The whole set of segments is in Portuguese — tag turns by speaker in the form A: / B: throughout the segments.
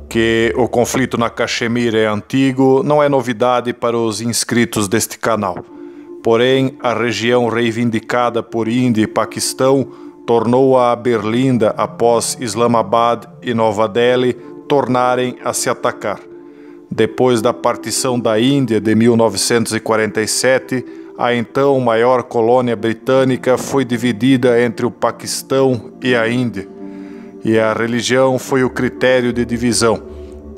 A: Que o conflito na Caxemira é antigo não é novidade para os inscritos deste canal. Porém, a região reivindicada por Índia e Paquistão tornou-a berlinda após Islamabad e Nova Delhi tornarem a se atacar. Depois da partição da Índia de 1947, a então maior colônia britânica foi dividida entre o Paquistão e a Índia. E a religião foi o critério de divisão.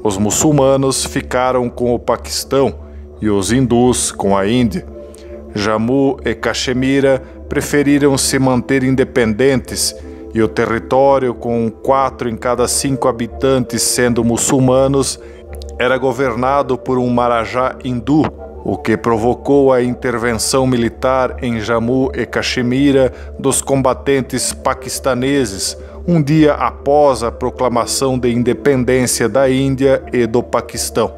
A: Os muçulmanos ficaram com o Paquistão e os hindus com a Índia. Jammu e Caxemira preferiram se manter independentes e o território, com 4 em cada 5 habitantes sendo muçulmanos, era governado por um Maharaja hindu, o que provocou a intervenção militar em Jammu e Caxemira dos combatentes paquistaneses, um dia após a proclamação de independência da Índia e do Paquistão.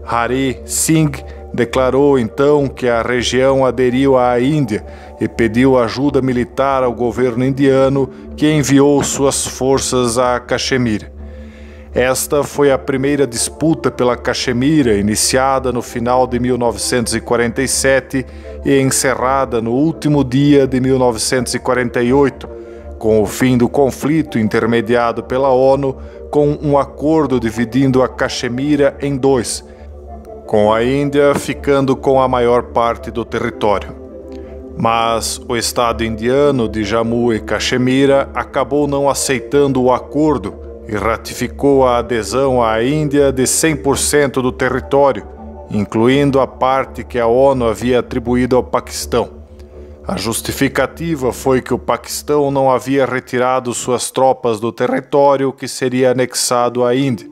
A: Hari Singh declarou então que a região aderiu à Índia e pediu ajuda militar ao governo indiano, que enviou suas forças a Caxemira. Esta foi a primeira disputa pela Caxemira, iniciada no final de 1947 e encerrada no último dia de 1948, com o fim do conflito intermediado pela ONU, com um acordo dividindo a Caxemira em 2, com a Índia ficando com a maior parte do território. Mas o Estado indiano de Jammu e Caxemira acabou não aceitando o acordo e ratificou a adesão à Índia de 100% do território, incluindo a parte que a ONU havia atribuído ao Paquistão. A justificativa foi que o Paquistão não havia retirado suas tropas do território que seria anexado à Índia.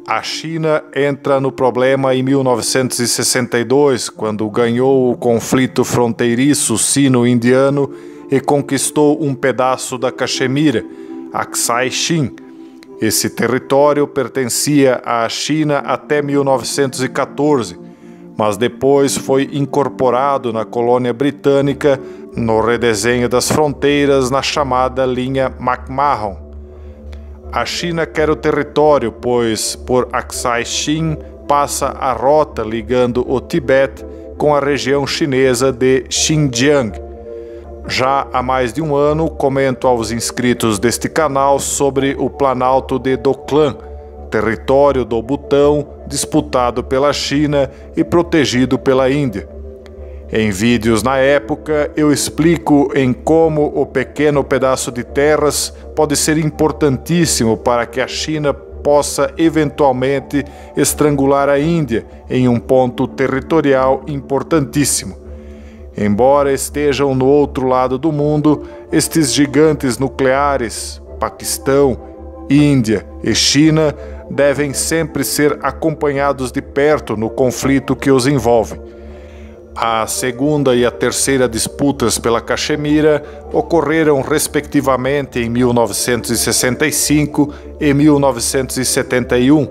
A: A China entra no problema em 1962, quando ganhou o conflito fronteiriço sino-indiano e conquistou um pedaço da Caxemira, Aksai Chin. Esse território pertencia à China até 1914, mas depois foi incorporado na colônia britânica no redesenho das fronteiras na chamada linha McMahon. A China quer o território, pois por Aksai Chin passa a rota ligando o Tibete com a região chinesa de Xinjiang. Já há mais de um ano comento aos inscritos deste canal sobre o Planalto de Doklam, território do Butão disputado pela China e protegido pela Índia. Em vídeos na época, eu explico em como o pequeno pedaço de terras pode ser importantíssimo para que a China possa eventualmente estrangular a Índia em um ponto territorial importantíssimo. Embora estejam no outro lado do mundo, estes gigantes nucleares, Paquistão, Índia e China, devem sempre ser acompanhados de perto no conflito que os envolve. A segunda e a terceira disputas pela Caxemira ocorreram respectivamente em 1965 e 1971,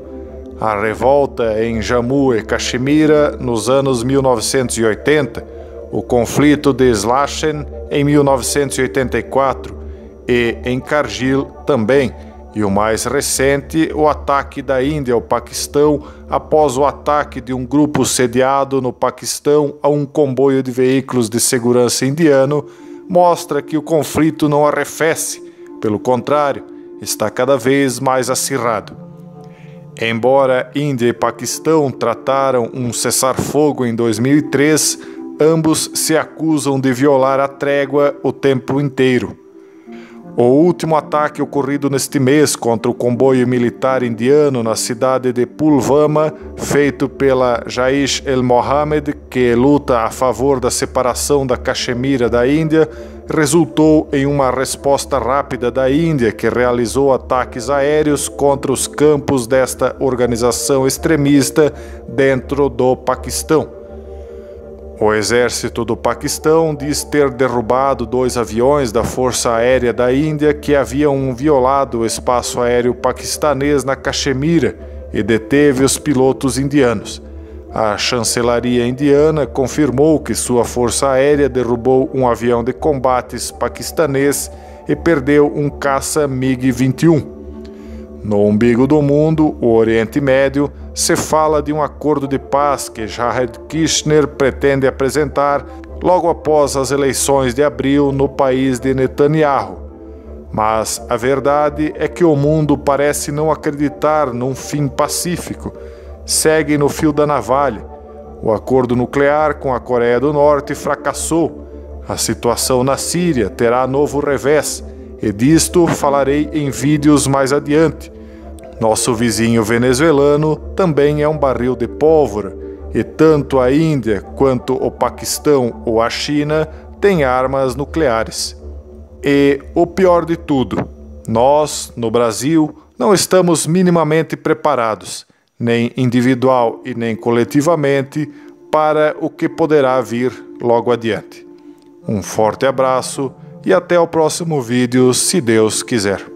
A: a revolta em Jammu e Caxemira nos anos 1980, o conflito de Slashen em 1984 e em Kargil também, e o mais recente, o ataque da Índia ao Paquistão após o ataque de um grupo sediado no Paquistão a um comboio de veículos de segurança indiano, mostra que o conflito não arrefece, pelo contrário, está cada vez mais acirrado. Embora Índia e Paquistão trataram um cessar-fogo em 2003, ambos se acusam de violar a trégua o tempo inteiro. O último ataque ocorrido neste mês contra o comboio militar indiano na cidade de Pulvama, feito pela Jaish-e-Mohammed, que luta a favor da separação da Caxemira da Índia, resultou em uma resposta rápida da Índia, que realizou ataques aéreos contra os campos desta organização extremista dentro do Paquistão. O exército do Paquistão diz ter derrubado 2 aviões da Força Aérea da Índia que haviam violado o espaço aéreo paquistanês na Caxemira e deteve os pilotos indianos. A chancelaria indiana confirmou que sua força aérea derrubou um avião de combates paquistanês e perdeu um caça MiG-21. No umbigo do mundo, o Oriente Médio, se fala de um acordo de paz que Jared Kushner pretende apresentar logo após as eleições de abril no país de Netanyahu. Mas a verdade é que o mundo parece não acreditar num fim pacífico. Segue no fio da navalha. O acordo nuclear com a Coreia do Norte fracassou. A situação na Síria terá novo revés, e disto falarei em vídeos mais adiante. Nosso vizinho venezuelano também é um barril de pólvora, e tanto a Índia quanto o Paquistão ou a China têm armas nucleares. E o pior de tudo, nós, no Brasil, não estamos minimamente preparados, nem individual e nem coletivamente, para o que poderá vir logo adiante. Um forte abraço e até o próximo vídeo, se Deus quiser.